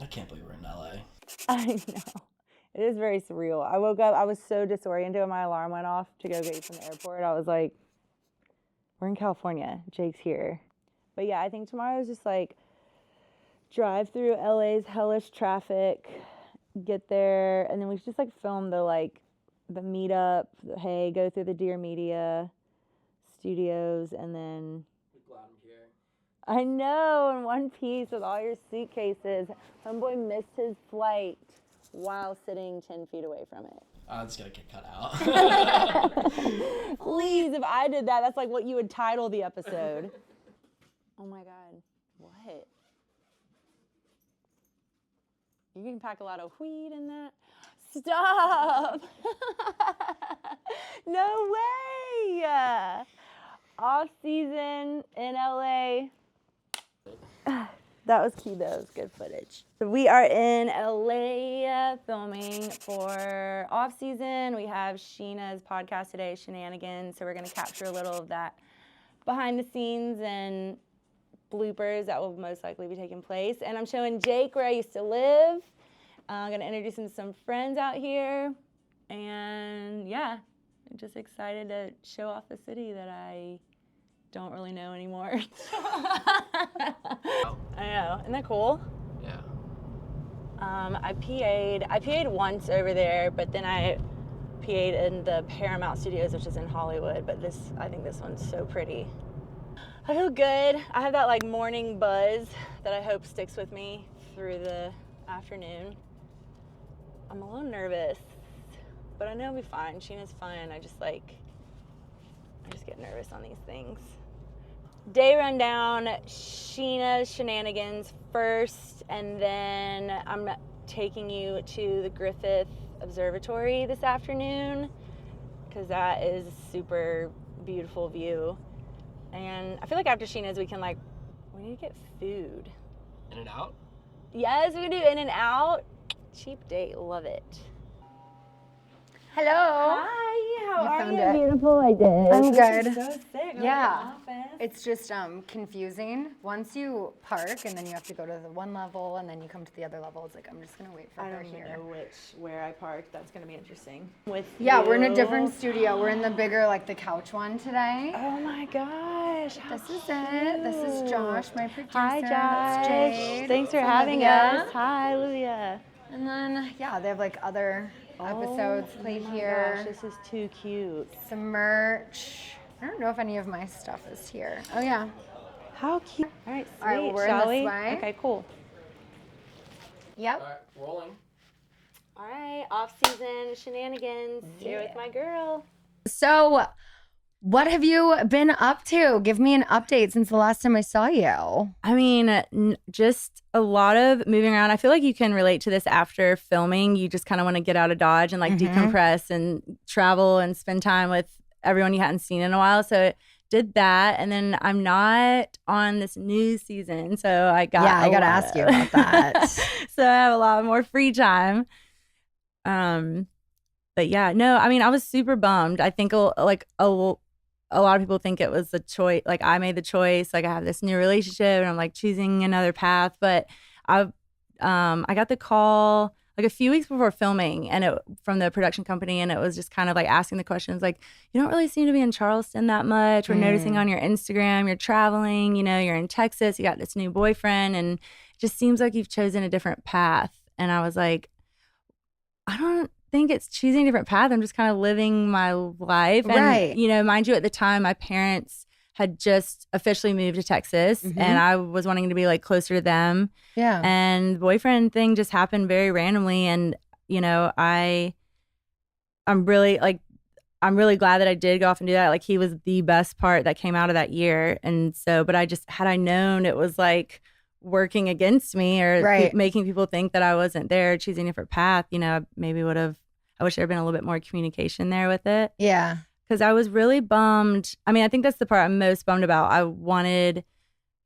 I can't believe we're in LA. I know. It is very surreal. I woke up, I was so disoriented when my alarm went off to go get you from the airport. I was like, we're in California. Jake's here. But yeah, I think tomorrow is just like drive through LA's hellish traffic, get there, and then we should just like film the meetup, go through the Dear Media studios, and then Glad I'm here. I know, in one piece with all your suitcases. Homeboy missed his flight while sitting 10 feet away from it. It's gonna get cut out. Please, if I did that, that's like what you would title the episode. Oh my God, what? You can pack a lot of weed in that? Stop! No way! Off season in LA. That was key though, it was good footage. So we are in LA filming for off season. We have Scheana's podcast today, Shenanigans. So we're gonna capture a little of that behind the scenes and bloopers that will most likely be taking place. And I'm showing Jake where I used to live. I'm gonna introduce him to some friends out here. And yeah, I'm just excited to show off the city that I don't really know anymore. I know, isn't that cool? Yeah. I PA'd once over there, but then I PA'd in the Paramount Studios, which is in Hollywood, but I think this one's so pretty. I feel good. I have that like morning buzz that I hope sticks with me through the afternoon. I'm a little nervous, but I know I'll be fine. Scheana's fun. I just get nervous on these things. Day rundown, Scheana's Shenanigans first, and then I'm taking you to the Griffith Observatory this afternoon because that is a super beautiful view. And I feel like after Scheana's we need to get food. In-N-Out? Yes, we can do In-N-Out. Cheap date, love it. Hello. Hi, how are found you? it. Beautiful, I did. I'm good. This is so sick. Yeah. It's just confusing. Once you park and then you have to go to the one level and then you come to the other level, it's like, I'm just going to wait for I her don't even here. know where I parked. That's going to be interesting. We're in a different studio. We're in the bigger, the couch one today. Oh my gosh. This is it. This is Josh, my producer. Hi, Josh. That's Jade. Thanks for It's having Olivia. us. Hi, Olivia. And then, they have other episodes played here. Gosh, this is too cute. Some merch. I don't know if any of my stuff is here. Oh, yeah. How cute. All right, sweet. All right, well, we're Shall in this we? way. Okay, cool. Yep. All right, rolling. All right, off-season shenanigans. Here with my girl. So, what have you been up to? Give me an update since the last time I saw you. I mean, just a lot of moving around. I feel like you can relate to this after filming. You just kind of want to get out of Dodge and decompress and travel and spend time with everyone you hadn't seen in a while. So did that, and then I'm not on this new season, so I got to ask you about that. So I have a lot more free time. But yeah, no, I mean, I was super bummed. I think a lot of people think it was the choice. Like I made the choice. Like I have this new relationship, and I'm choosing another path. But I got the call a few weeks before filming, and from the production company, and it was just kind of asking the questions you don't really seem to be in Charleston that much. We're noticing on your Instagram you're traveling, you're in Texas, you got this new boyfriend, and it just seems like you've chosen a different path. And I was like, I don't think it's choosing a different path. I'm just kind of living my life. And, right. Mind you, at the time, my parents had just officially moved to Texas, and I was wanting to be closer to them. Yeah. And the boyfriend thing just happened very randomly. And, I'm really glad that I did go off and do that. He was the best part that came out of that year. And so, but had I known it was working against me or making people think that I wasn't there, choosing a different path, maybe I wish there had been a little bit more communication there with it. Yeah. Because I was really bummed. I mean, I think that's the part I'm most bummed about. I wanted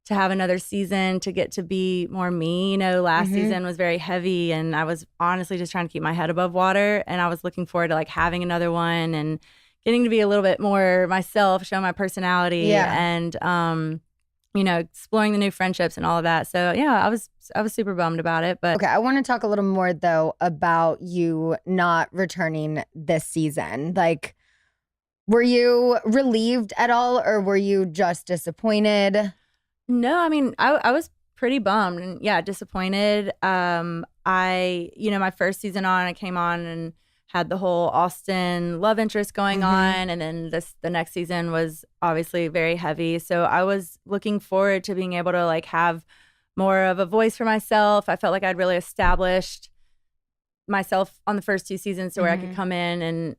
to have another season to get to be more me. Last season was very heavy, and I was honestly just trying to keep my head above water. And I was looking forward to having another one and getting to be a little bit more myself, show my personality. Yeah. And exploring the new friendships and all of that. So yeah, I was super bummed about it. But Okay, I want to talk a little more though about you not returning this season. Like, were you relieved at all, or were you just disappointed? no, I mean, I was pretty bummed and yeah, disappointed. My first season on, I came on and had the whole Austin love interest going on, and then the next season was obviously very heavy. So I was looking forward to being able to like have more of a voice for myself. I felt like I'd really established myself on the first 2 seasons to where I could come in and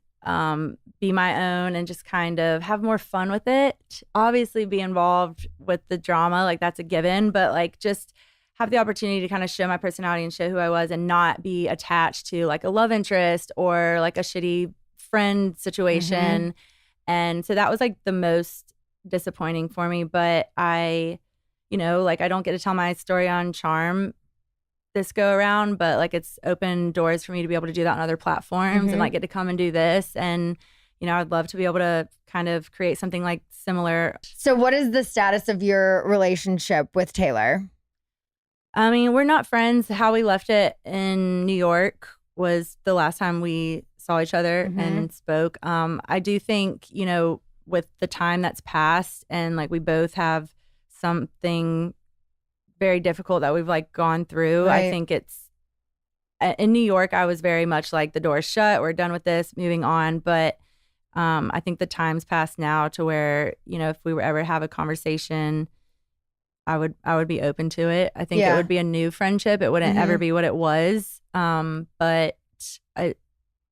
be my own and just kind of have more fun with it. Obviously be involved with the drama, like that's a given, but like just have the opportunity to kind of show my personality and show who I was and not be attached to like a love interest or like a shitty friend situation. And so that was like the most disappointing for me. But I don't get to tell my story on Charm this go around, but like it's opened doors for me to be able to do that on other platforms and like get to come and do this. And, I'd love to be able to kind of create something like similar. So what is the status of your relationship with Taylor? I mean, we're not friends. How we left it in New York was the last time we saw each other and spoke. I do think, with the time that's passed and like we both have something very difficult that we've like gone through. Right. I think it's in New York, I was very much like the door's shut. We're done with this, moving on. But I think the time's passed now to where, if we were ever to have a conversation, I would be open to it. I think it would be a new friendship. It wouldn't ever be what it was. But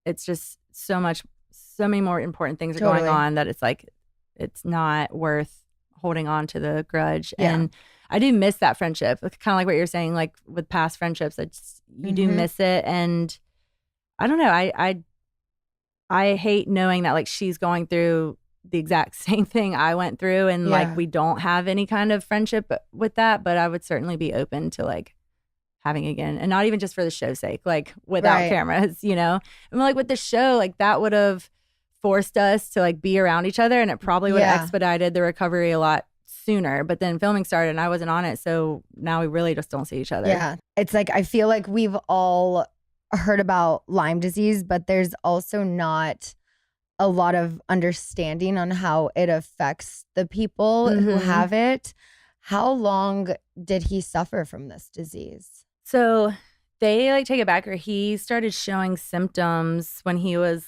it's just so many more important things are going on that it's like, it's not worth holding on to the grudge. And I do miss that friendship. Kind of like what you're saying, like with past friendships, you do miss it. And I don't know. I hate knowing that like she's going through the exact same thing I went through and like we don't have any kind of friendship with that, but I would certainly be open to like having again, and not even just for the show's sake, like without cameras, and like with the show, like that would have forced us to like be around each other and it probably would have expedited the recovery a lot sooner. But then filming started and I wasn't on it, so now we really just don't see each other. Yeah, it's like I feel like we've all heard about Lyme disease, but there's also not a lot of understanding on how it affects the people who have it. How long did he suffer from this disease? So they like take it back, or he started showing symptoms when he was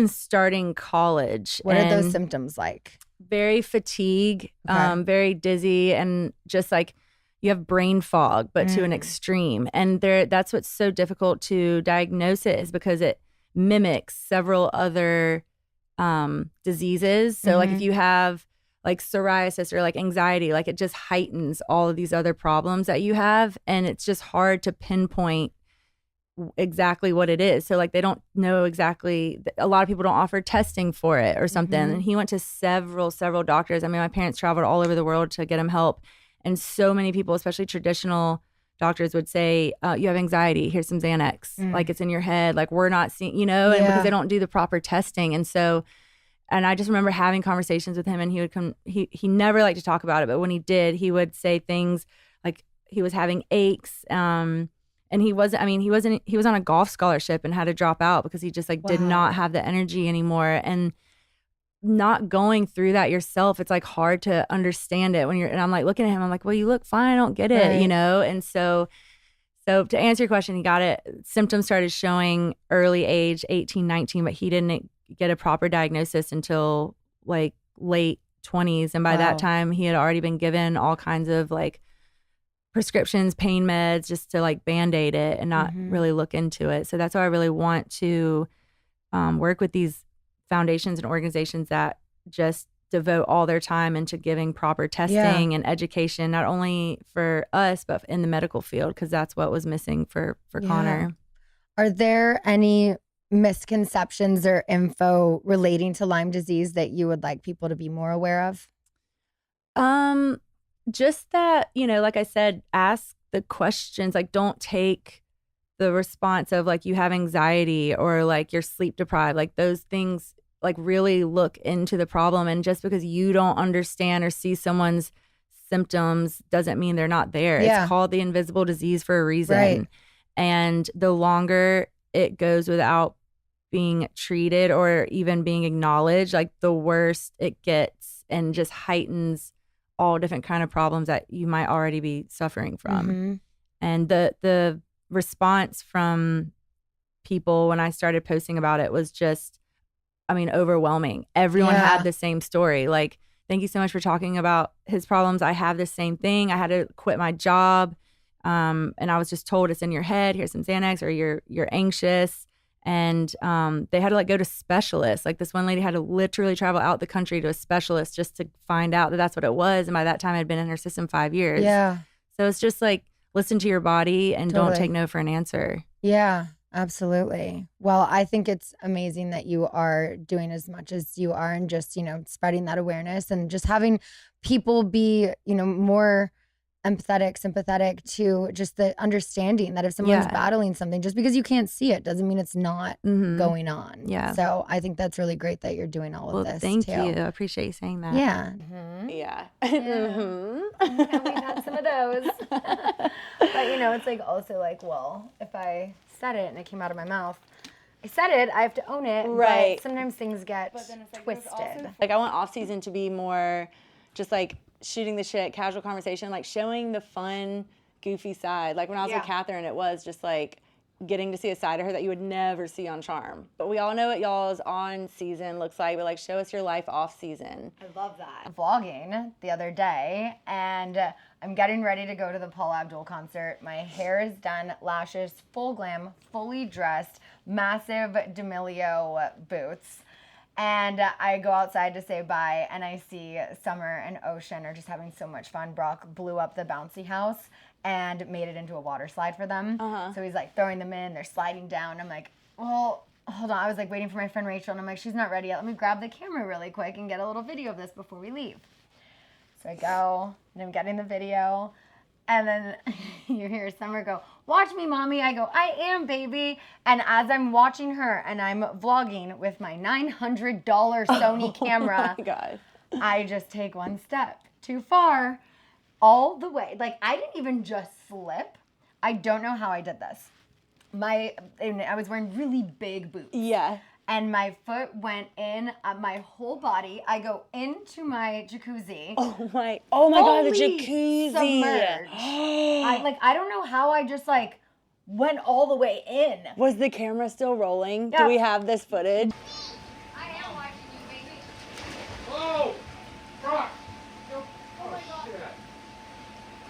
starting college. What are those symptoms like? Very fatigue, very dizzy, and just like you have brain fog, but to an extreme. And that's what's so difficult to diagnose it, is because it mimics several other diseases. So like if you have like psoriasis or like anxiety, like it just heightens all of these other problems that you have. And it's just hard to pinpoint exactly what it is. So like they don't know exactly. A lot of people don't offer testing for it or something. And he went to several doctors. I mean, my parents traveled all over the world to get him help. And so many people, especially traditional doctors, would say, you have anxiety, here's some Xanax. Like it's in your head. Like we're not seeing, and because they don't do the proper testing. And so, and I just remember having conversations with him, and he would come, he never liked to talk about it, but when he did, he would say things like he was having aches. And he was on a golf scholarship and had to drop out because he just like did not have the energy anymore. And not going through that yourself, it's like hard to understand it and I'm like looking at him, I'm like, well, you look fine, I don't get it, And so to answer your question, he got it. Symptoms started showing early age, 18, 19, but he didn't get a proper diagnosis until like late 20s. And by that time, he had already been given all kinds of like prescriptions, pain meds, just to like Band-Aid it and not really look into it. So that's why I really want to work with these foundations and organizations that just devote all their time into giving proper testing and education, not only for us, but in the medical field, because that's what was missing for Connor. Are there any misconceptions or info relating to Lyme disease that you would like people to be more aware of? Just that, like I said, ask the questions, like don't take the response of like you have anxiety or like you're sleep deprived, like those things, like really look into the problem. And just because you don't understand or see someone's symptoms doesn't mean they're not there. Yeah. It's called the invisible disease for a reason. Right. And the longer it goes without being treated or even being acknowledged, like the worse it gets and just heightens all different kind of problems that you might already be suffering from. Mm-hmm. And the response from people when I started posting about it was just, I mean, overwhelming. Everyone had the same story. Like, thank you so much for talking about his problems. I have the same thing. I had to quit my job. And I was just told it's in your head. Here's some Xanax, or you're anxious. And they had to like go to specialists. Like this one lady had to literally travel out the country to a specialist just to find out that that's what it was. And by that time, I'd been in her system 5 years. Yeah. So it's just like, listen to your body and don't take no for an answer. Yeah, absolutely. Well, I think it's amazing that you are doing as much as you are and just, you know, spreading that awareness and just having people be, you know, more empathetic, sympathetic to just the understanding that if someone's battling something, just because you can't see it doesn't mean it's not going on. Yeah. So I think that's really great that you're doing all of this. Thank you. I appreciate you saying that. Yeah. Yeah. Yeah, we've had some of those. But, you know, it's like also like, well, if I said it and it came out of my mouth, I said it, I have to own it. Right. But sometimes things get twisted. Like I want off season to be more just like shooting the shit, casual conversation, like showing the fun, goofy side. Like when I was with Catherine, it was just like getting to see a side of her that you would never see on Charm. But we all know what y'all's on season looks like, but like show us your life off season. I love that. Vlogging the other day, and I'm getting ready to go to the Paula Abdul concert. My hair is done, lashes, full glam, fully dressed, massive D'Amelio boots. And I go outside to say bye, and I see Summer and Ocean are just having so much fun. Brock blew up the bouncy house and made it into a water slide for them. So he's like throwing them in, they're sliding down. I'm like, well, hold on. I was like waiting for my friend Rachel, and I'm like, she's not ready yet. Let me grab the camera really quick and get a little video of this before we leave. So I go, and I'm getting the video. And then you hear Summer go, watch me, mommy. I go, I am, baby. And as I'm watching her and I'm vlogging with my $900 Sony camera, Oh my God. I just take one step too far all the way. Like, I didn't even just slip. I don't know how I did this. I was wearing really big boots. Yeah. And my foot went in my whole body. I go into my jacuzzi. Oh my God, the Fully jacuzzi. submerged. I don't know how I just like went all the way in. Was the camera still rolling? Yeah. Do we have this footage? I am watching you, baby. Whoa! Brock! Oh my God. Shit.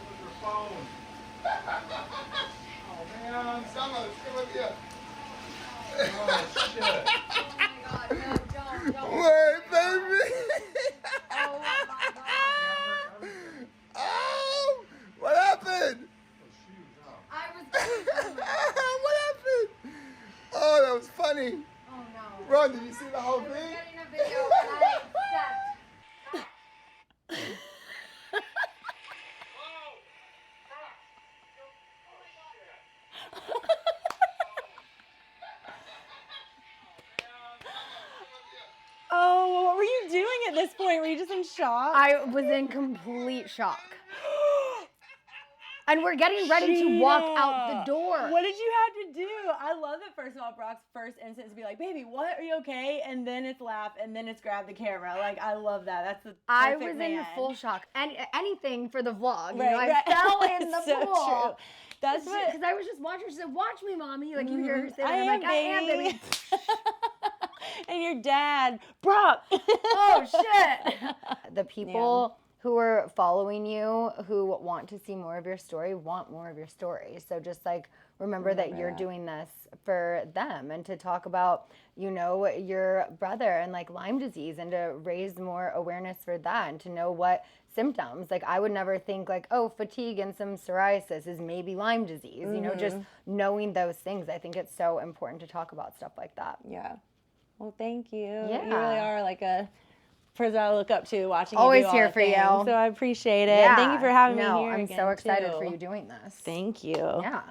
Where's your phone? Oh man. Summer, it's Olivia. Oh shit. Oh my God, no, don't. Wait, baby. Oh my God. Oh, what happened? I was What happened? Oh, that was funny. Oh no. Ron, did you see the whole thing? Getting a video and I stepped. Oh, what were you doing at this point? Were you just in shock? I was in complete shock. And we're getting ready to walk out the door. What did you have to do? I love that, first of all, Brock's first instinct is to be like, baby, what? Are you okay? And then it's laugh, and then it's grab the camera. Like, I love that. That's the I perfect was man. in full shock. And anything for the vlog. Right, I right. fell in the So pool. true. That's what. Because I was just watching. She said, watch me, mommy. Like, you hear her say that. I I'm am, like, I am, baby. And your dad, Brock. Oh, shit. The people who are following you, who want to see more of your story, want more of your story. So just like, remember that you're doing this for them, and to talk about, you know, your brother and like Lyme disease, and to raise more awareness for that, and to know what symptoms. Like, I would never think like, oh, fatigue and some psoriasis is maybe Lyme disease. You know, just knowing those things. I think it's so important to talk about stuff like that. Yeah. Well, thank you. Yeah. You really are like a person I look up to, watching Always you do all here the for you. things. So I appreciate it. Yeah. Thank you for having me No, here. I'm again, so excited too. for you doing this. Thank you. Yeah.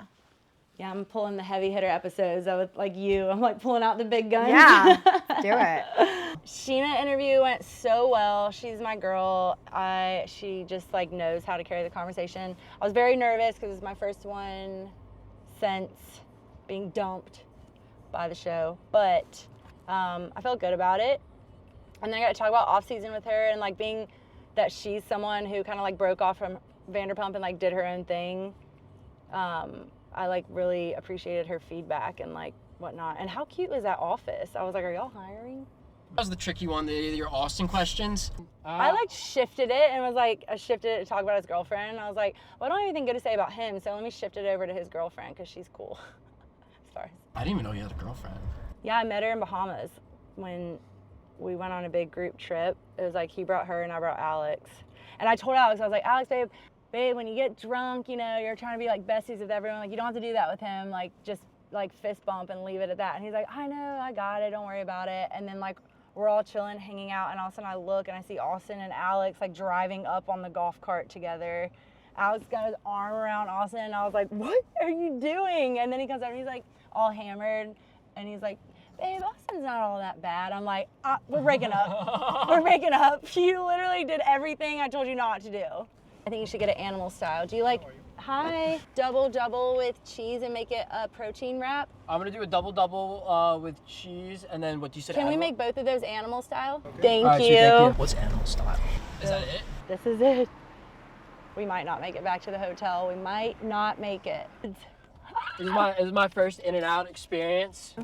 Yeah, I'm pulling the heavy hitter episodes. I was like you. I'm like pulling out the big guns. Yeah. Do it. Scheana interview went so well. She's my girl. She just like knows how to carry the conversation. I was very nervous because it was my first one since being dumped by the show, but I felt good about it. And then I got to talk about off season with her and like being that she's someone who kind of like broke off from Vanderpump and like did her own thing. I like really appreciated her feedback and like whatnot. And how cute was that office? I was like, are y'all hiring? That was the tricky one, your Austin questions. I like shifted it and was like, I shifted it to talk about his girlfriend. And I was like, well, I don't have anything good to say about him, so let me shift it over to his girlfriend because she's cool. Sorry. I didn't even know he had a girlfriend. Yeah, I met her in Bahamas when we went on a big group trip. It was like he brought her and I brought Alex. And I told Alex, I was like, Alex, babe, when you get drunk, you know, you're trying to be like besties with everyone. Like, you don't have to do that with him. Like, just like fist bump and leave it at that. And he's like, I know, I got it. Don't worry about it. And then like, we're all chilling, hanging out. And all of a sudden I look and I see Austin and Alex like driving up on the golf cart together. Alex got his arm around Austin and I was like, what are you doing? And then he comes up and he's like all hammered. And he's like, babe, Austin's not all that bad. I'm like, we're breaking up. We're breaking up. You literally did everything I told you not to do. I think you should get it animal style. Do you like, double with cheese and make it a protein wrap? I'm gonna do a double with cheese and then what you said. Can we make both of those animal style? Okay. Thank you. What's animal style? Is that it? This is it. We might not make it back to the hotel. We might not make it. This is my first In-N-Out experience.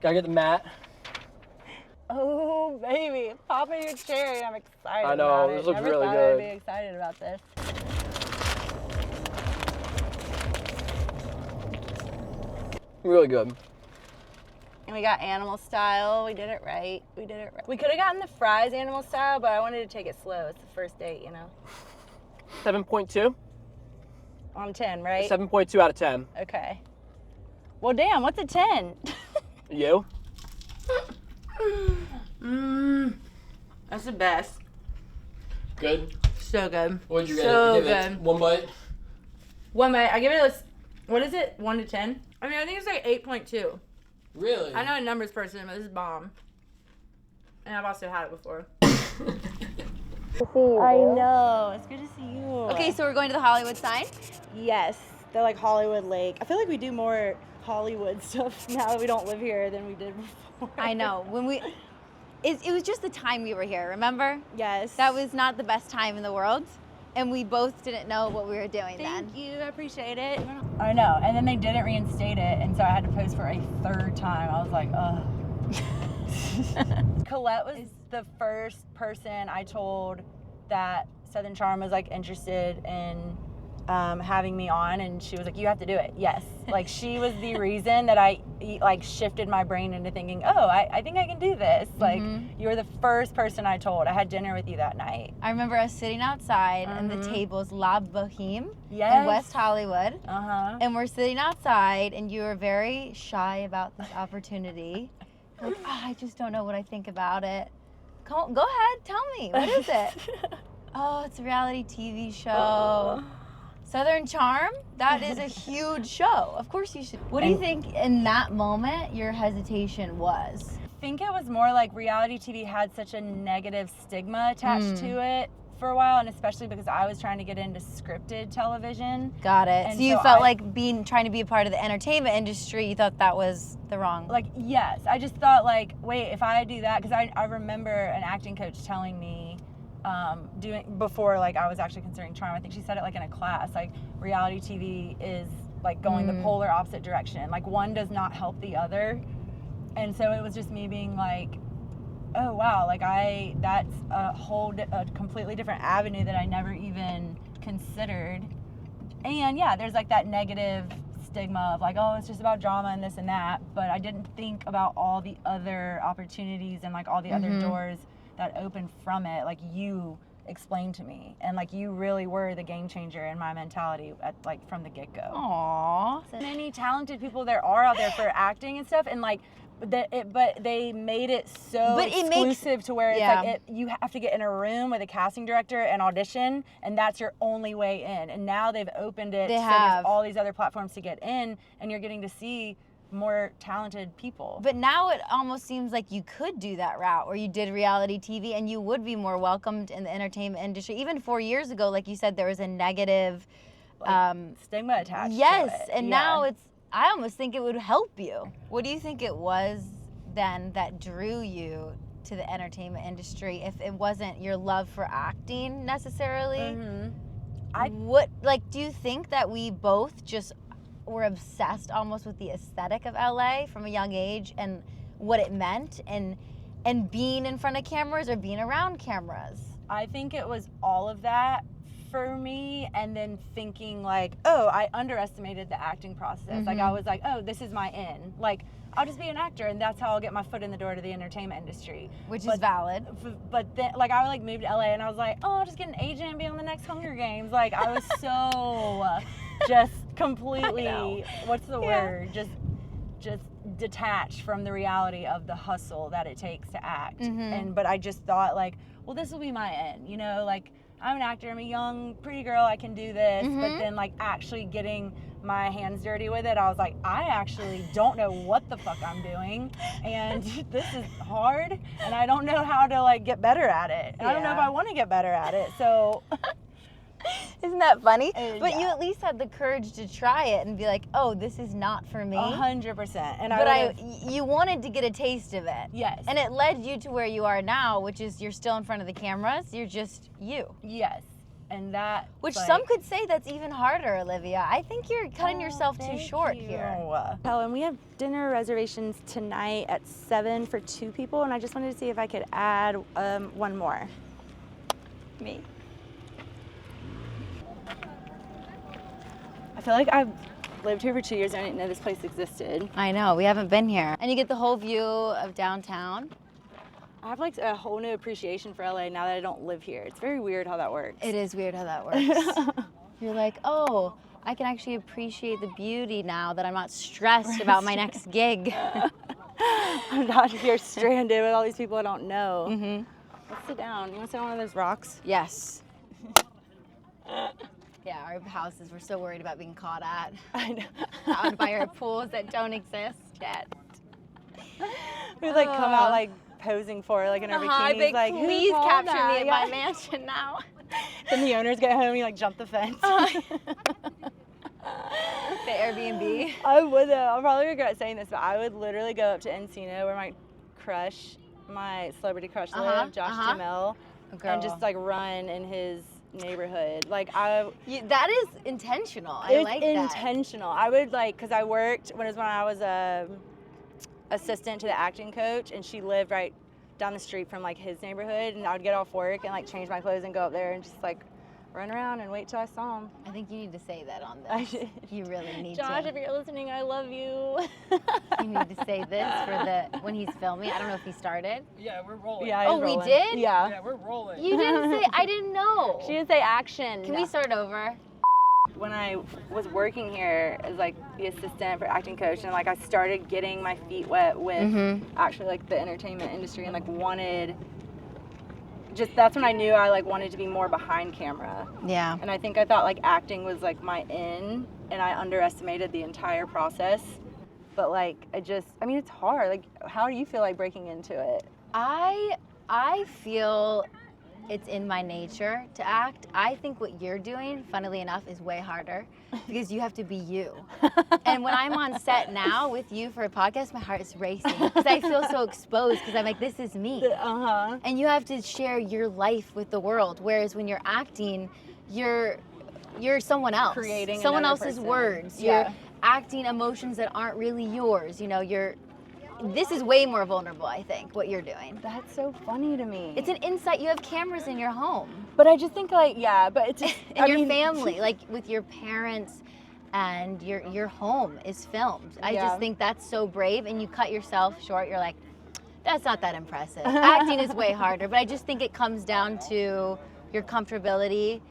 Gotta get the mat. Oh, baby. Popping your cherry. I'm excited. I know, about this it. looks Never really thought good. I'd be excited about this. Really good. And we got animal style. We did it right. We could have gotten the fries animal style, but I wanted to take it slow. It's the first date, you know. 7.2? On 10, right? 7.2 out of 10. Okay. Well, damn, what's a 10? You? That's the best. Good. So good. What'd you So give it? good. One bite? One bite. I give it a, what is it? 1 to 10? I mean, I think it's like 8.2. Really? I know a numbers person, but this is bomb. And I've also had it before. I know. It's good to see you. Okay, so we're going to the Hollywood sign. Yes, they're like Hollywood Lake. I feel like we do more Hollywood stuff now that we don't live here than we did before. I know. It was just the time we were here, remember? Yes. That was not the best time in the world, and we both didn't know what we were doing then. Thank you. I appreciate it. I know. And then they didn't reinstate it, and so I had to post for a third time. I was like, ugh. Colette was the first person I told that Southern Charm was like interested in having me on, and she was like, you have to do it. Yes. Like, she was the reason that I like shifted my brain into thinking, oh, I think I can do this. Like, you were the first person I told. I had dinner with you that night. I remember us sitting outside and the table's La Boheme Yes. in West Hollywood. Uh-huh. And we're sitting outside, and you were very shy about this opportunity. Like, I just don't know what I think about it. Go ahead, tell me. What is it? Oh, it's a reality TV show. Southern Charm? That is a huge show. Of course you should. What do you think in that moment your hesitation was? I think it was more like reality TV had such a negative stigma attached to it for a while, and especially because I was trying to get into scripted television. Got it. And So you so felt I- like trying to be a part of the entertainment industry, you thought that was the wrong. Like, yes, I just thought like, wait, if I do that, because I remember an acting coach telling me before like I was actually considering Charm, I think she said it like in a class, like reality TV is like going the polar opposite direction. Like, one does not help the other. And so it was just me being like, oh wow, like that's a completely different avenue that I never even considered. And yeah, there's like that negative stigma of like, oh, it's just about drama and this and that, but I didn't think about all the other opportunities and like all the other doors that opened from it. Like, you explained to me, and like you really were the game changer in my mentality from the get-go. Aww. Many talented people there are out there for acting and stuff, and like but they made it so exclusive to where it's like you have to get in a room with a casting director and audition, and that's your only way in. And now they've opened it so there's all these other platforms to get in, and you're getting to see more talented people. But now it almost seems like you could do that route, or you did reality TV and you would be more welcomed in the entertainment industry. Even 4 years ago, like you said, there was a negative stigma attached to yes, it. and now I almost think it would help you. What do you think it was then that drew you to the entertainment industry if it wasn't your love for acting necessarily? Do you think that we both just were obsessed almost with the aesthetic of LA from a young age and what it meant and being in front of cameras or being around cameras? I think it was all of that for me, and then thinking like, oh, I underestimated the acting process. Like I was like, oh, this is my in. Like I'll just be an actor and that's how I'll get my foot in the door to the entertainment industry. Which is valid. But then like I moved to LA and I was like, oh, I'll just get an agent and be on the next Hunger Games. Like I was so just completely, what's the word? Just detached from the reality of the hustle that it takes to act. But I just thought like, well, this will be my end, you know, like I'm an actor, I'm a young, pretty girl, I can do this. But then like actually getting my hands dirty with it, I was like, I actually don't know what the fuck I'm doing. And this is hard and I don't know how to like get better at it. And I don't know if I want to get better at it. So isn't that funny? But you at least had the courage to try it and be like, oh, this is not for me. 100%. And you wanted to get a taste of it. Yes. And it led you to where you are now, which is you're still in front of the cameras. You're just you. Yes. And that, which some could say that's even harder, Olivia. I think you're cutting yourself too short here. Helen, we have dinner reservations tonight at 7 for 2 people, and I just wanted to see if I could add one more. Me. I feel like I've lived here for 2 years and I didn't know this place existed. I know, we haven't been here. And you get the whole view of downtown. I have like a whole new appreciation for LA now that I don't live here. It's very weird how that works. It is weird how that works. You're like, oh, I can actually appreciate the beauty now that I'm not stressed about my next gig. I'm not here stranded with all these people I don't know. Let's sit down. You want to sit on one of those rocks? Yes. Yeah, our houses, we're so worried about being caught at. I know. Out by our pools that don't exist yet. We like come out like posing for like in our bikinis, like please capture me at my mansion now. Then the owners get home and you like jump the fence. The Airbnb. I would though. I'll probably regret saying this, but I would literally go up to Encino where my celebrity crush lived, Josh Jamel, and just like run in his neighborhood. Like that is intentional. I like that. It's intentional. I would like, cause I worked when I was assistant to the acting coach, and she lived right down the street from like his neighborhood, and I would get off work and like change my clothes and go up there and just like run around and wait till I saw him. I think you need to say that on this. I should. You really need Josh, to. if you're listening, I love you. You need to say this for when he's filming. I don't know if he started. Yeah, we're rolling. Yeah, we did? Yeah. Yeah, we're rolling. You didn't say, I didn't know. She didn't say action. Can we start over? When I was working here as like the assistant for acting coach, and like I started getting my feet wet with actually like the entertainment industry, and like that's when I knew I like wanted to be more behind camera. Yeah. And I think I thought like acting was like my in, and I underestimated the entire process. But like I mean it's hard. Like how do you feel like breaking into it? I feel it's in my nature to act. I think what you're doing, funnily enough, is way harder because you have to be you. And when I'm on set now with you for a podcast, my heart is racing because I feel so exposed because I'm like, this is me. And you have to share your life with the world. Whereas when you're acting, you're someone else. Creating someone another else's person. words. Yeah. You're acting emotions that aren't really yours. You know, this is way more vulnerable, I think, what you're doing. That's so funny to me. It's an insight. You have cameras in your home. But I just think like, yeah, but it's just, and your family, like with your parents, and your home is filmed. I just think that's so brave, and you cut yourself short. You're like, that's not that impressive. Acting is way harder, but I just think it comes down to your comfortability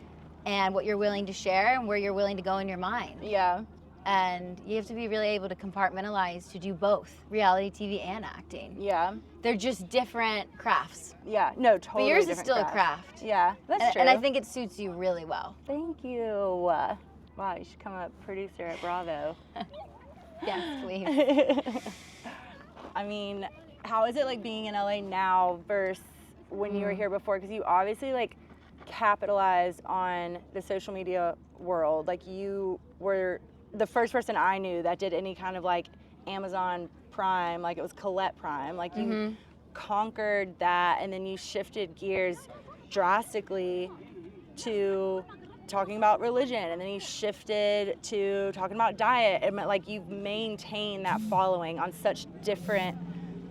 and what you're willing to share and where you're willing to go in your mind. Yeah. And you have to be really able to compartmentalize to do both reality TV and acting. Yeah. They're just different crafts. Yeah, no, totally. But yours is different still a craft. Yeah, that's true. And I think it suits you really well. Thank you. Wow, you should come up producer at Bravo. Yes, please. I mean, how is it like being in LA now versus when you were here before? Because you obviously like capitalized on the social media world. Like you were the first person I knew that did any kind of like Amazon Prime, like it was Colette Prime. Like you conquered that, and then you shifted gears drastically to talking about religion, and then you shifted to talking about diet. It meant like you've maintained that following on such different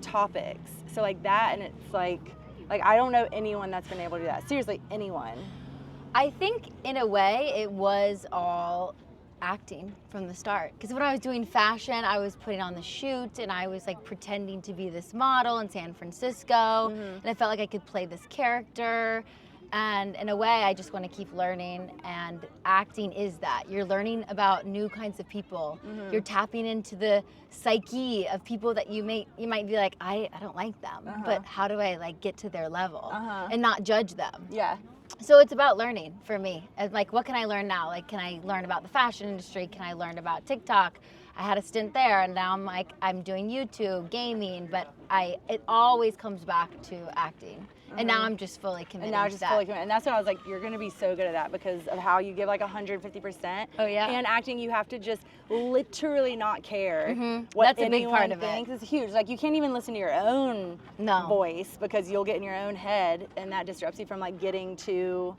topics. So like that, and it's like I don't know anyone that's been able to do that. Seriously, anyone. I think in a way it was all acting from the start. Because when I was doing fashion, I was putting on the shoot and I was like pretending to be this model in San Francisco. And I felt like I could play this character. And in a way, I just want to keep learning, and acting is that. You're learning about new kinds of people. You're tapping into the psyche of people that you might be like, I don't like them, but how do I like get to their level and not judge them? Yeah. So it's about learning for me. And like, what can I learn now? Like, can I learn about the fashion industry? Can I learn about TikTok? I had a stint there, and now I'm doing YouTube, gaming, but it always comes back to acting. And now I'm just fully committed. And that's when I was like, you're going to be so good at that because of how you give like 150%. Oh, yeah. And acting, you have to just literally not care what That's a big anyone part of thinks. it. It's huge. Like you can't even listen to your own voice because you'll get in your own head, and that disrupts you from like getting to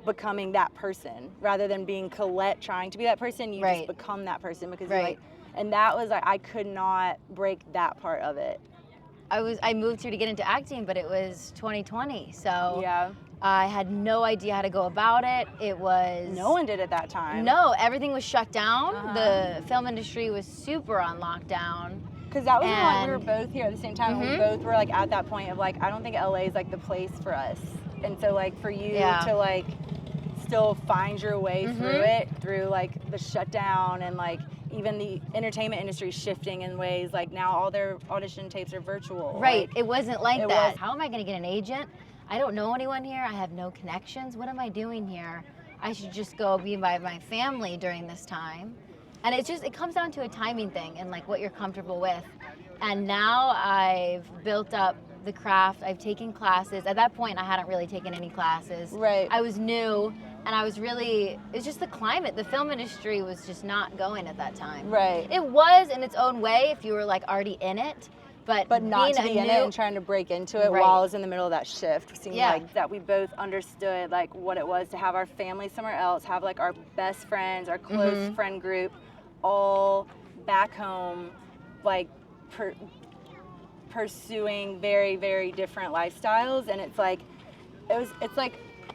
becoming that person. Rather than being Colette trying to be that person, you just become that person because you're like, and that was like, I could not break that part of it. I moved here to get into acting, but it was 2020, so yeah. I had no idea how to go about it. It was... No one did at that time. No, everything was shut down. The film industry was super on lockdown. Because that was when we were both here at the same time, and we both were like at that point of like, I don't think LA is like the place for us. And so like for you to like still find your way through it, through like the shutdown and like even the entertainment industry shifting in ways like now all their audition tapes are virtual. Right, like, it wasn't like that. How am I gonna get an agent? I don't know anyone here, I have no connections. What am I doing here? I should just go be by my family during this time. And it comes down to a timing thing and like what you're comfortable with. And now I've built up the craft, I've taken classes. At that point I hadn't really taken any classes. Right. I was new. And I was it's just the climate. The film industry was just not going at that time. Right. It was in its own way if you were like already in it, but not to be in it and trying to break into it while I was in the middle of that shift. It seemed like that we both understood like what it was to have our family somewhere else, have like our best friends, our close friend group, all back home, like pursuing very, very different lifestyles. And it's like, it's like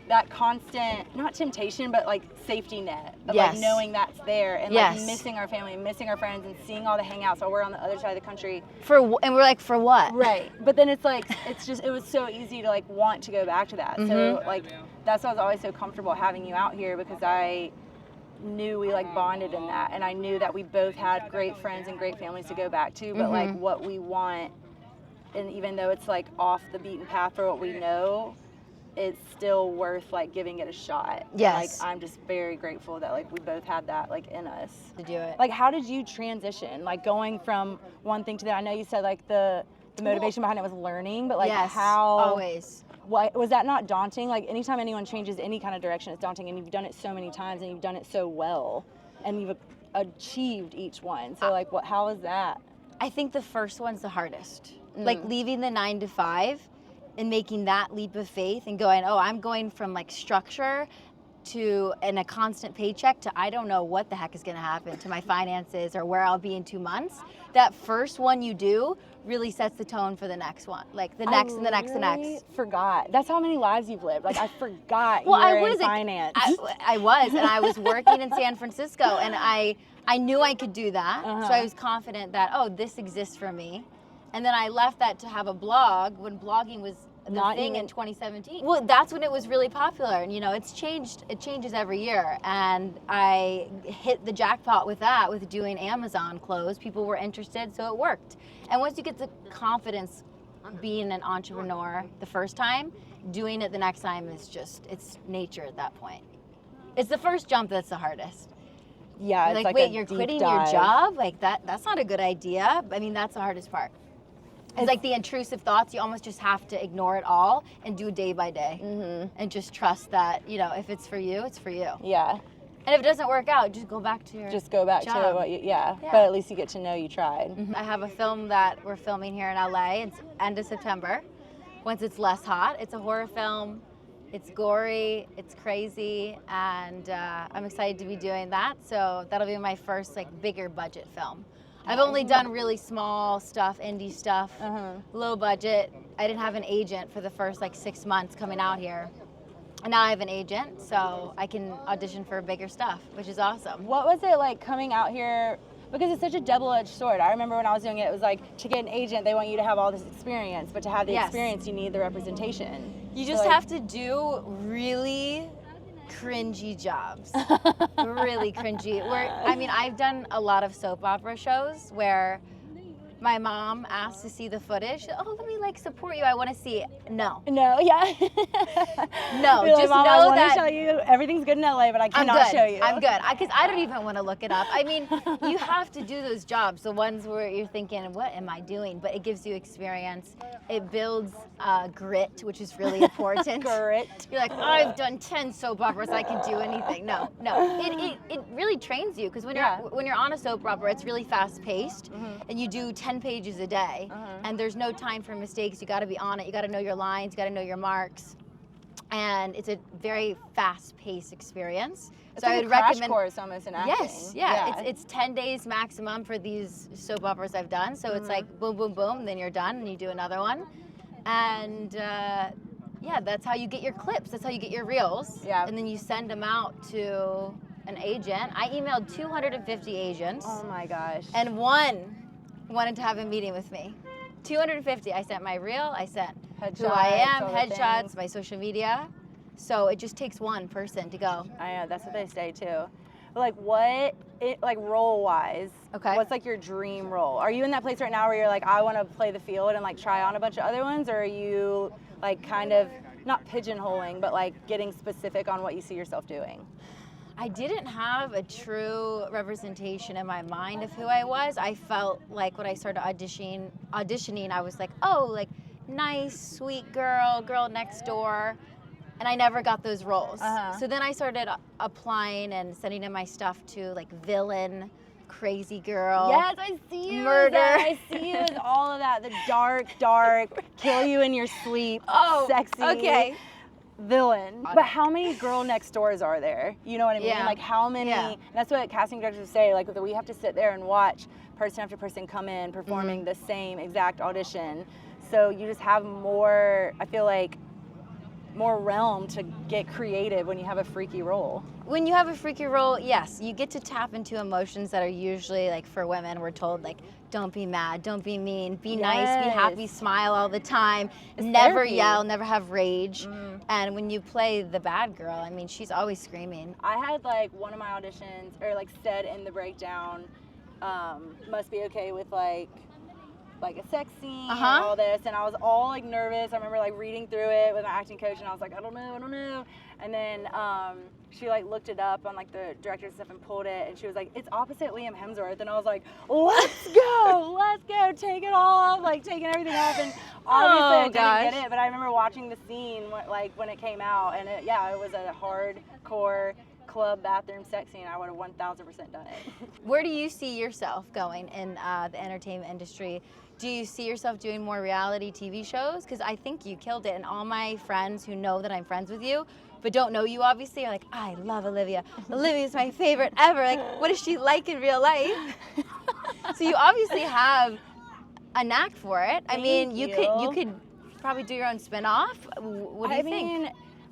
that constant, not temptation, but like safety net of like knowing that's there and like missing our family, missing our friends, and seeing all the hangouts while we're on the other side of the country. And we're like, for what? Right. But then it's like, it was so easy to like want to go back to that. So like, that's why I was always so comfortable having you out here, because I knew we like bonded in that, and I knew that we both had great friends and great families to go back to, but like what we want, and even though it's like off the beaten path for what we know, it's still worth like giving it a shot. Yes. Like I'm just very grateful that like we both had that like in us to do it. Like how did you transition, like going from one thing to that? I know you said like the motivation behind it was learning, but like how always. Why was that not daunting? Like anytime anyone changes any kind of direction, it's daunting, and you've done it so many times and you've done it so well and you've achieved each one. So like how is that? I think the first one's the hardest. Like leaving the 9 to 5 and making that leap of faith and going, oh, I'm going from like structure to a constant paycheck to I don't know what the heck is going to happen to my finances or where I'll be in 2 months. That first one you do really sets the tone for the next one, like the next and the next and the next. Forgot. That's how many lives you've lived. Like I forgot you were in finance. I was, and I was working in San Francisco, and I knew I could do that. So I was confident that, oh, this exists for me. And then I left that to have a blog when blogging was the thing in 2017. Well, that's when it was really popular, and it's changed. It changes every year, and I hit the jackpot with that, with doing Amazon clothes. People were interested, so it worked. And once you get the confidence being an entrepreneur the first time, doing it the next time is just, it's nature at that point. It's the first jump that's the hardest. Yeah, You're it's like, like a wait, you're deep quitting dive. your job? Like that's not a good idea. I mean, that's the hardest part. It's like the intrusive thoughts, you almost just have to ignore it all and do day by day. And just trust that, you know, if it's for you, it's for you. Yeah. And if it doesn't work out, just go back to your Just go back job. to what you, yeah. Yeah. But at least you get to know you tried. I have a film that we're filming here in LA. It's end of September, once it's less hot. It's a horror film. It's gory, it's crazy, and I'm excited to be doing that. So that'll be my first like bigger budget film. I've only done really small stuff, indie stuff, low budget. I didn't have an agent for the first like 6 months coming out here. And now I have an agent, so I can audition for bigger stuff, which is awesome. What was it like coming out here? Because it's such a double-edged sword. I remember when I was doing it, it was like to get an agent, they want you to have all this experience, but to have the Yes. experience, you need the representation. You So, just like, have to do really cringy jobs. Really cringy. Where I mean, I've done a lot of soap opera shows where my mom asked to see the footage. She's, oh, let me like support you. I want to see it. No. No, yeah. No, You're like, just Mom, I know want that to show you everything's good in LA, but I I'm cannot good. show you. I'm good. Because I don't even want to look it up. I mean, you have to do those jobs, the ones where you're thinking, what am I doing? But it gives you experience. It builds grit, which is really important. Grit. You're like, I've done 10 soap operas, I can do anything. No. It really trains you because when you're on a soap opera, it's really fast paced, and you do 10 pages a day, and there's no time for mistakes. You got to be on it. You got to know your lines. You got to know your marks, and it's a very fast paced experience. It's So like I a would crash recommend. course almost in acting. Yes, yeah. It's 10 days maximum for these soap operas I've done. So it's like boom, boom, boom, then you're done and you do another one. And yeah, that's how you get your clips. That's how you get your reels. Yeah. And then you send them out to an agent. I emailed 250 agents, Oh my gosh. and one wanted to have a meeting with me. 250. I sent my reel. I sent who I am, all the headshots, things. my social media. So it just takes one person to go. I know, that's what they say too. But like like role wise, Okay. what's like your dream role? Are you in that place right now where you're like, I want to play the field and like try on a bunch of other ones? Or are you like kind of not pigeonholing, but like getting specific on what you see yourself doing? I didn't have a true representation in my mind of who I was. I felt like when I started auditioning, I was like, oh, like nice, sweet girl next door. And I never got those roles. So then I started applying and sending in my stuff to like villain, crazy girl. Yes, I see you. Murder. I see you as all of that. The dark, kill you in your sleep, sexy. Okay. Villain. But how many girl next doors are there? You know what I mean? Yeah. Like how many? Yeah. That's what casting directors say. Like that we have to sit there and watch person after person come in performing the same exact audition. So you just have more. I feel like more realm to get creative when you have a freaky role. When you have a freaky role, yes, you get to tap into emotions that are usually like for women, we're told like, don't be mad, don't be mean, be nice, be happy, Yes. smile all the time, It's never therapy. yell, never have rage. And when you play the bad girl, I mean, she's always screaming. I had like one of my auditions, or like said in the breakdown, must be okay with like a sex scene and all this, and I was all like nervous. I remember like reading through it with my acting coach, and I was like, I don't know. And then she like looked it up on like the director and stuff and pulled it, and she was like, it's opposite Liam Hemsworth, and I was like, let's go, take it all off, like taking everything off, and obviously I didn't get it, but I remember watching the scene when it came out, and it was a hardcore club bathroom sex scene. I would have 1000% done it. Where do you see yourself going in the entertainment industry? Do you see yourself doing more reality TV shows? Because I think you killed it, and all my friends who know that I'm friends with you, but don't know you obviously, are like, I love Olivia. Olivia's my favorite ever. Like, what is she like in real life? So you obviously have a knack for it. I mean, you could probably do your own spin-off. What do you think?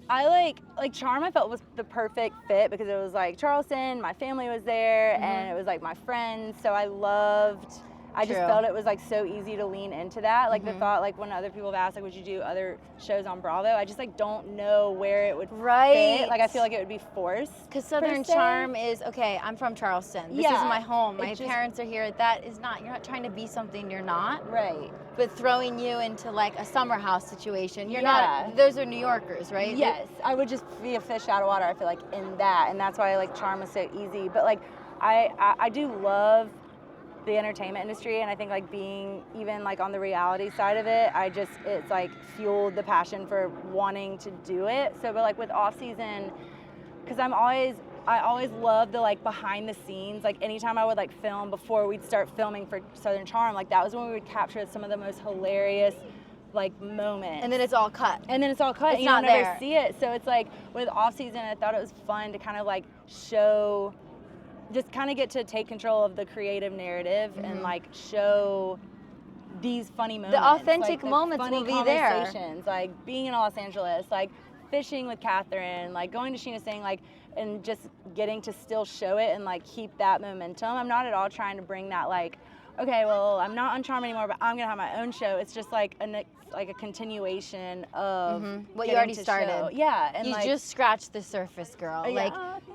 I like Charm. I felt was the perfect fit because it was like Charleston, my family was there, and it was like my friends. So I just felt it was like so easy to lean into that. Like the thought, like when other people have asked, like, would you do other shows on Bravo? I just like don't know where it would fit. Like I feel like it would be forced. Because Southern Charm is, okay, I'm from Charleston. This is my home. My parents are here. That is not, you're not trying to be something you're not. Right. But throwing you into like a summer house situation, you're not, those are New Yorkers, right? Yes, I would just be a fish out of water, I feel like, in that. And that's why like Charm is so easy. But like, I do love the entertainment industry, and I think like being even like on the reality side of it, it's like fueled the passion for wanting to do it. So, but like with off season, because I always love the like behind the scenes. Like anytime I would like film before we'd start filming for Southern Charm, like that was when we would capture some of the most hilarious like moments. And then it's all cut. It's It's you not don't ever there. see it. So it's like with off season, I thought it was fun to kind of like show, just kind of get to take control of the creative narrative and like show these funny moments. The authentic like, the moments funny will be there. conversations, like being in Los Angeles, like fishing with Catherine, like going to Scheana Shay, like, and just getting to still show it and like keep that momentum. I'm not at all trying to bring that like, okay, well, I'm not on Charm anymore, but I'm gonna have my own show. It's just like a continuation of what you getting already to started. show. Yeah, and You like, just scratched the surface, girl. yeah, Like,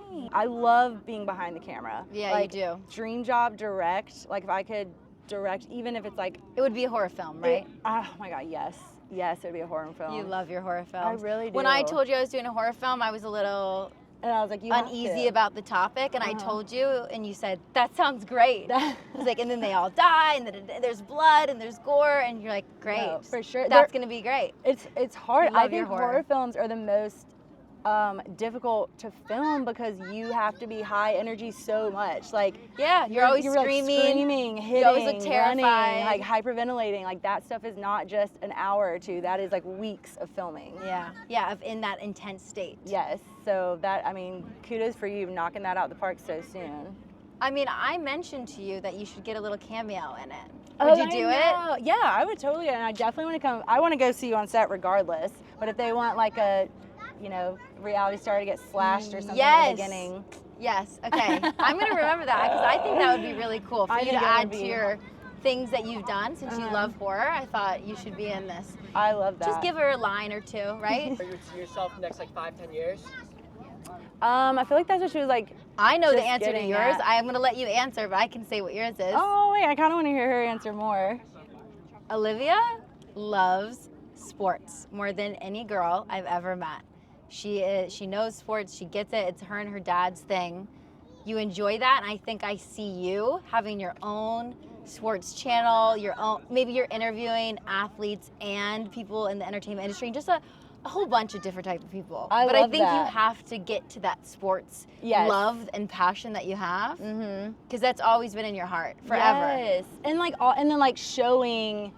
thanks. I love being behind the camera. Yeah, like, you do. Dream job direct. Like if I could direct, even if it's like, it would be a horror film, right? oh my God, yes, it would be a horror film. You love your horror films. I really do. When I told you I was doing a horror film, I was a little and I was like, uneasy about the topic, and I told you, and you said, that sounds great. I was like, and then they all die, and then there's blood, and there's gore, and you're like, great. No, for sure. That's going to be great. It's hard. You love I think your horror. horror films are the most difficult to film because you have to be high energy so much. Like, Yeah, you're always like, screaming. screaming, hitting, You always look running, terrified. like hyperventilating. Like that stuff is not just an hour or two. That is like weeks of filming. Yeah, in that intense state. Yes. So that, I mean, kudos for you knocking that out the park so soon. I mean, I mentioned to you that you should get a little cameo in it. Oh, Would you do it? Yeah, I would totally, and I definitely want to come. I want to go see you on set regardless. But if they want like a, reality star to get slashed or something in Yes. the beginning. Yes. Okay. I'm gonna remember that because I think that would be really cool for I you think to it would add to be. your things that you've done since you love horror. I thought you should be in this. I love that. Just give her a line or two, right? Are you see yourself next like 5-10 years? I feel like that's what she was like. I know the Just answer to getting yours. at. I'm gonna let you answer, but I can say what yours is. Oh wait, I kind of want to hear her answer more. Olivia loves sports more than any girl I've ever met. She knows sports, she gets it, it's her and her dad's thing. You enjoy that, and I think I see you having your own sports channel, maybe you're interviewing athletes and people in the entertainment industry, and just a whole bunch of different type of people. I but love I think that. you have to get to that sports Yes. love and passion that you have, because that's always been in your heart forever. Yes, and then like showing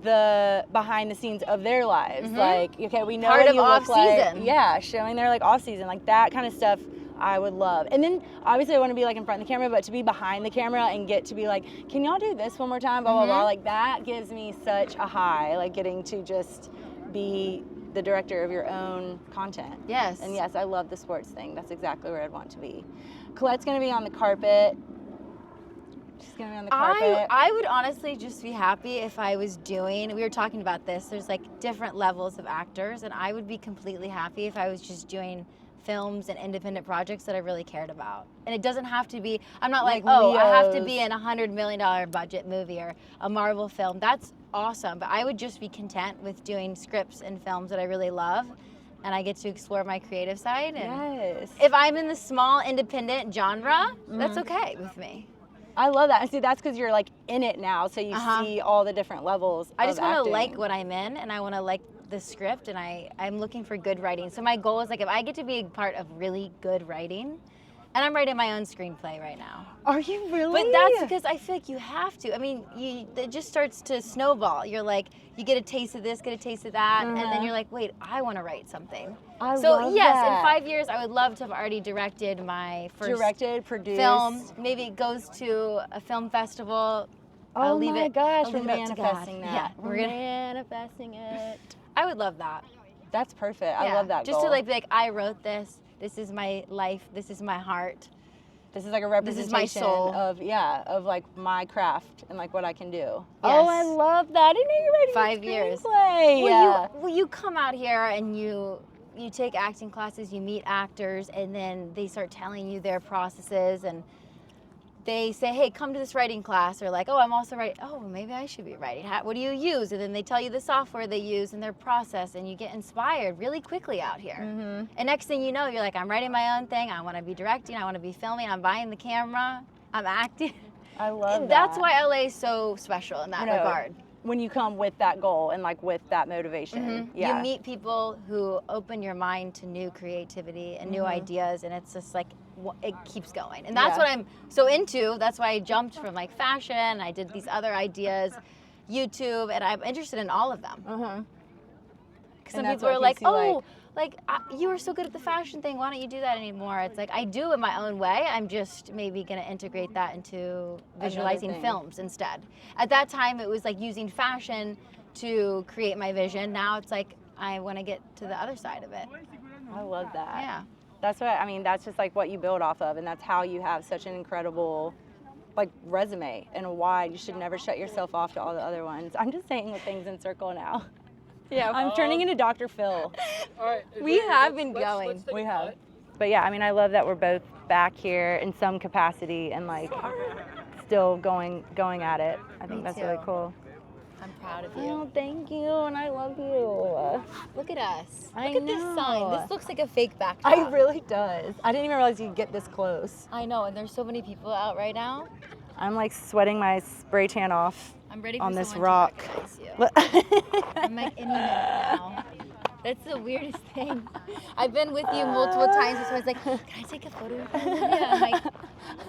the behind the scenes of their lives. Like, okay, we know Part what of you look off-season. like. Yeah, showing their like off season, like that kind of stuff. I would love. And then obviously I want to be like in front of the camera, but to be behind the camera and get to be like, can y'all do this one more time? Blah blah blah. Like that gives me such a high. Like getting to just be the director of your own content. Yes. And yes, I love the sports thing. That's exactly where I'd want to be. Colette's gonna be on the carpet. She's gonna be on the carpet. I would honestly just be happy if I was we were talking about this, there's like different levels of actors, and I would be completely happy if I was just doing films and independent projects that I really cared about. And it doesn't have to be, I'm not like, Like oh, I have to Leos. be in a $100 million budget movie or a Marvel film. That's awesome, but I would just be content with doing scripts and films that I really love, and I get to explore my creative side. And Yes. if I'm in the small independent genre, that's okay with me. I love that. And see, that's because you're like in it now, so you see all the different levels. I just want to like what I'm in, and I want to like the script, and I'm looking for good writing. So my goal is like if I get to be a part of really good writing, and I'm writing my own screenplay right now. Are you really? But that's because I feel like you have to. I mean, it just starts to snowball. You're like, you get a taste of this, get a taste of that, and then you're like, wait, I want to write something. I So love yes, that. in 5 years, I would love to have already directed my first produced. film. Maybe it goes to a film festival. Oh I'll leave my it. gosh, I'll we're leave it up to God. manifesting that. Yeah, we're manifesting it. I would love that. That's perfect. I Yeah, love that just goal. to like be like, I wrote this. This is my life. This is my heart. This is like a This representation is my soul. of like my craft and like what I can do. Yes. Oh, I love that. I didn't know you were writing 5 a years. screenplay. Well, you come out here and you take acting classes, you meet actors, and then they start telling you their processes, and they say, hey, come to this writing class, or like, oh, I'm also writing. Oh, maybe I should be writing. What do you use? And then they tell you the software they use and their process, and you get inspired really quickly out here. And next thing you know, you're like, I'm writing my own thing. I want to be directing. I want to be filming. I'm buying the camera. I'm acting. I love And that. that's why LA is so special in that regard. When you come with that goal and like with that motivation. Yeah. You meet people who open your mind to new creativity and new ideas, and it's just like it keeps going. And that's what I'm so into. That's why I jumped from like fashion. I did these other ideas, YouTube, and I'm interested in all of them. Because some people are like, oh, like you were so good at the fashion thing. Why don't you do that anymore? It's like I do in my own way. I'm just maybe going to integrate that into visualizing films instead. At that time, it was like using fashion to create my vision. Now it's like I want to get to the other side of it. I love that. Yeah. That's what I mean. That's just like what you build off of, and that's how you have such an incredible, like, resume and why you should never shut yourself off to all the other ones. I'm just saying the things in circle now. Yeah, I'm turning into Dr. Phil. All right. We have been going. We have. But yeah, I mean, I love that we're both back here in some capacity and like still going at it. I think that's really cool. I'm proud of you. Oh, thank you, and I love you. Look at us. I Look at this know. sign. This looks like a fake backdrop. It really does. I didn't even realize you could get this close. I know, and there's so many people out right now. I'm like sweating my spray tan off I'm ready for on this someone rock. to recognize you. I'm like any minute now. That's the weirdest thing. I've been with you multiple times, so I was like, can I take a photo with you? Yeah,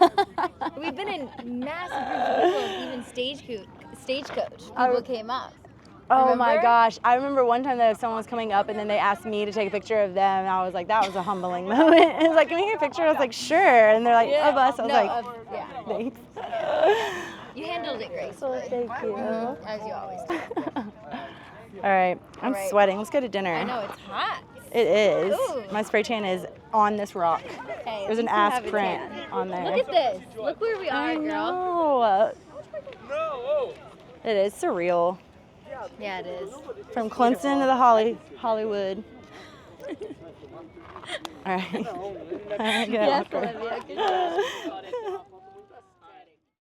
like, we've been in massive groups of people, even stagecoach. People came up. Oh my Remember? gosh. I remember one time that someone was coming up and then they asked me to take a picture of them, and I was like, that was a humbling moment. And it was like, can we get a picture? I was like, sure. And they're like, of us. I was yeah. thanks. You handled it gracefully. Thank you. As you always do. All right. I'm sweating. Let's go to dinner. I know, it's hot. It is. Ooh. My spray tan is on this rock. Hey, There's an ass print on there. Look at this. Look where we are, I girl. know. No. It is surreal. Yeah, it is. From Clemson to the Hollywood. All right. All right, Yes, Olivia. Olivia. Good job.